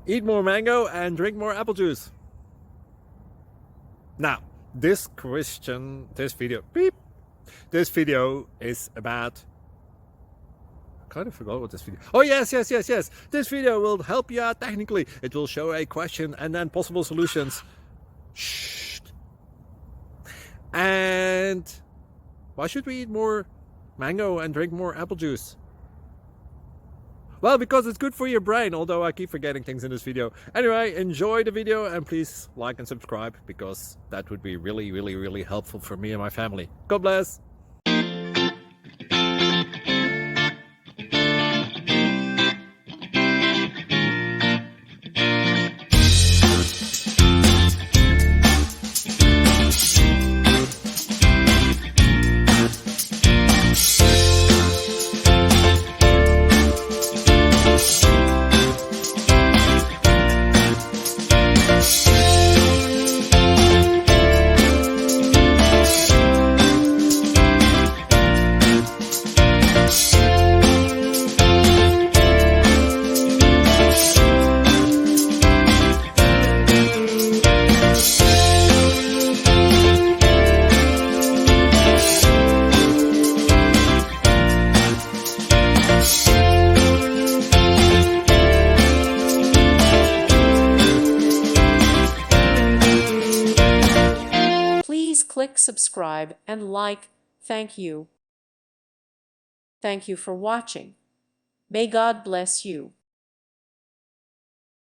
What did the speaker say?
Eat more mango and drink more apple juice. Now, this video is about, I kind of forgot what this video. Oh, yes. This video will help you out technically. It will show a question and then possible solutions. Shh. And why should we eat more mango and drink more apple juice? Well, because it's good for your brain, although I keep forgetting things in this video. Anyway, enjoy the video and please like and subscribe, because that would be really helpful for me and my family. God bless! Please click subscribe and like. Thank you. Thank you for watching. May God bless you.